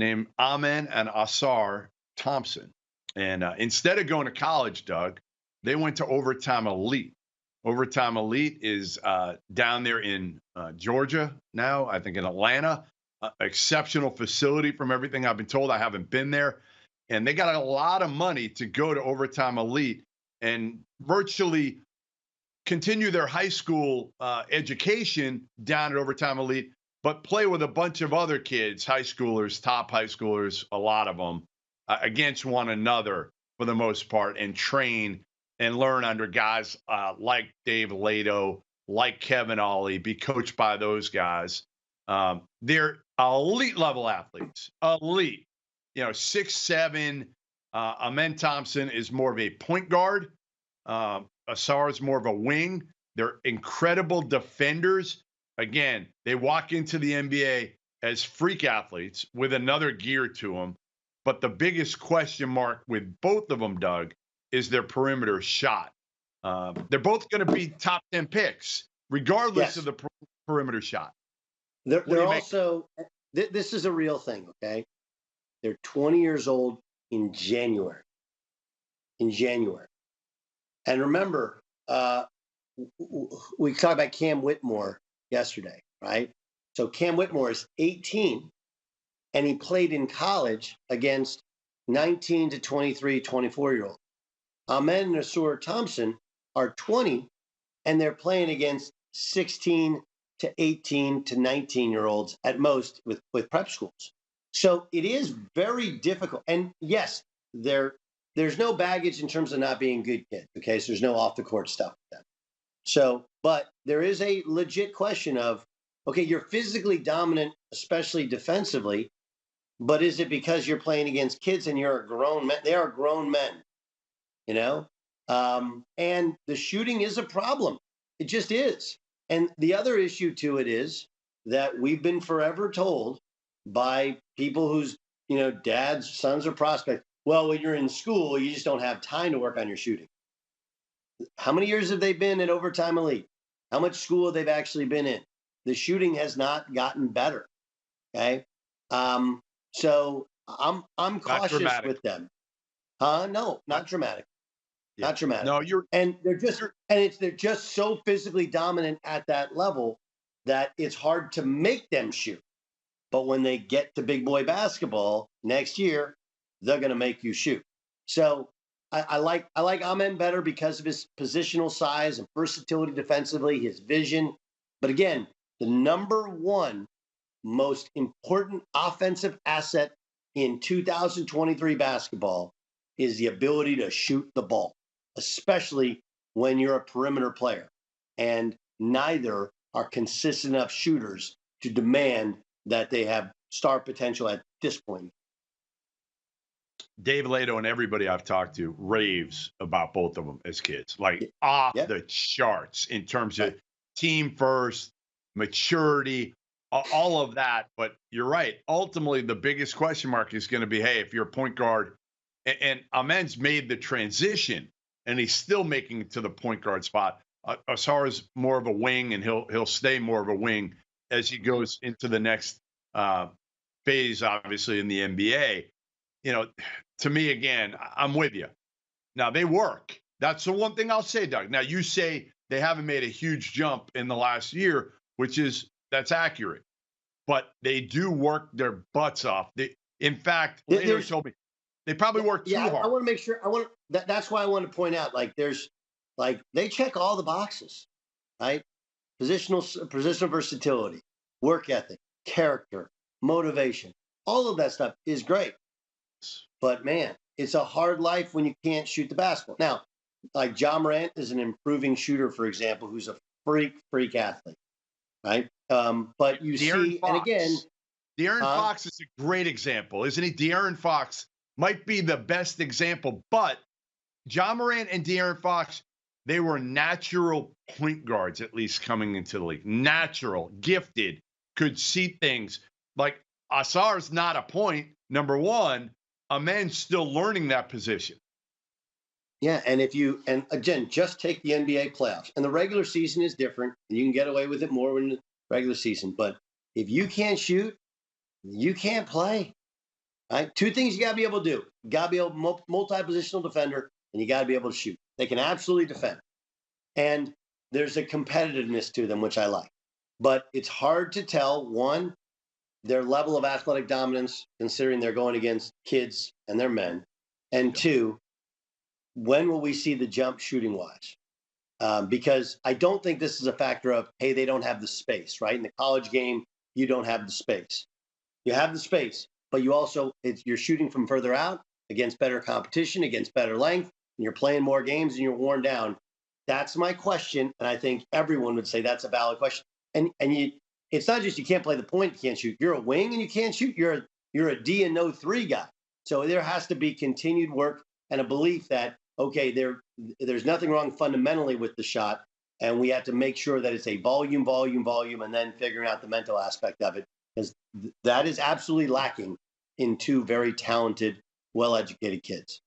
named Amen and Ausar Thompson. And instead of going to college, Doug, they went to Overtime Elite. Overtime Elite is down there in Georgia now, I think in Atlanta. Exceptional facility from everything I've been told. I haven't been there. And they got a lot of money to go to Overtime Elite and virtually continue their high school education down at Overtime Elite, but play with a bunch of other kids, high schoolers, top high schoolers, a lot of them, against one another for the most part, and train and learn under guys like Dave Lato, like Kevin Ollie, be coached by those guys. They're elite level athletes, elite. 6'7". Amen Thompson is more of a point guard. Ausar is more of a wing. They're incredible defenders. Again, they walk into the NBA as freak athletes with another gear to them. But the biggest question mark with both of them, Doug, is their perimeter shot. They're both going to be top 10 picks, regardless of the perimeter shot. They're also, this is a real thing, okay? They're 20 years old in January. And remember, we talked about Cam Whitmore yesterday, right? So Cam Whitmore is 18, and he played in college against 19 to 23, 24-year-olds. Amen and Ausar Thompson are 20, and they're playing against 16 to 18 to 19-year-olds at most with prep schools. So it is very difficult. And yes, there's no baggage in terms of not being good kids, okay? So there's no off-the-court stuff with them. So, but there is a legit question of, okay, you're physically dominant, especially defensively, but is it because you're playing against kids and you're a grown man? They are grown men, and the shooting is a problem. It just is. And the other issue to it is that we've been forever told by people whose, dads, sons are prospects, well, when you're in school, you just don't have time to work on your shooting. How many years have they been at Overtime Elite? How much school have they actually been in? The shooting has not gotten better. Okay. So I'm cautious with them. No, not dramatic. Yeah. Not dramatic. No, they're just so physically dominant at that level that it's hard to make them shoot. But when they get to big boy basketball next year, they're going to make you shoot. So I like Amen better because of his positional size and versatility defensively, his vision. But again, the number one most important offensive asset in 2023 basketball is the ability to shoot the ball, especially when you're a perimeter player. And neither are consistent enough shooters to demand that they have star potential at this point. Dave Lato and everybody I've talked to raves about both of them as kids, like off the charts in terms of team first, maturity, all of that. But you're right. Ultimately, the biggest question mark is going to be, hey, if you're a point guard, and Amen's made the transition, and he's still making it to the point guard spot. Ausar is more of a wing, and he'll stay more of a wing as he goes into the next phase, obviously, in the NBA. To me, again, I'm with you. Now, they work. That's the one thing I'll say, Doug. Now, you say they haven't made a huge jump in the last year, that's accurate. But they do work their butts off. In fact, Later told me they probably work too hard. I want to make sure. That's why I want to point out, they check all the boxes, right? Positional versatility, work ethic, character, motivation. All of that stuff is great. But man, it's a hard life when you can't shoot the basketball. Now, like Ja Morant is an improving shooter, for example, who's a freak athlete, right? But you see, and again, De'Aaron Fox is a great example, isn't he? De'Aaron Fox might be the best example, but Ja Morant and De'Aaron Fox, they were natural point guards, at least coming into the league. Natural, gifted, could see things. Like Ausar's not a point, number one. Amen's still learning that position. Yeah, and again, just take the NBA playoffs. And the regular season is different, and you can get away with it more in the regular season. But if you can't shoot, you can't play. Right? Two things you got to be able to do. You got to be able to multi-positional defender, and you got to be able to shoot. They can absolutely defend. And there's a competitiveness to them, which I like. But it's hard to tell, one, their level of athletic dominance, considering they're going against kids and they're men. And two, when will we see the jump shooting wise? Because I don't think this is a factor of, hey, they don't have the space, right? In the college game, you don't have the space. You have the space, but you also, you're shooting from further out against better competition, against better length, and you're playing more games and you're worn down. That's my question. And I think everyone would say that's a valid question. And it's not just you can't play the point, you can't shoot. You're a wing and you can't shoot. You're a D and no 3 guy. So there has to be continued work and a belief that, okay, there's nothing wrong fundamentally with the shot. And we have to make sure that it's a volume, and then figuring out the mental aspect of it. Because that is absolutely lacking in two very talented, well-educated kids.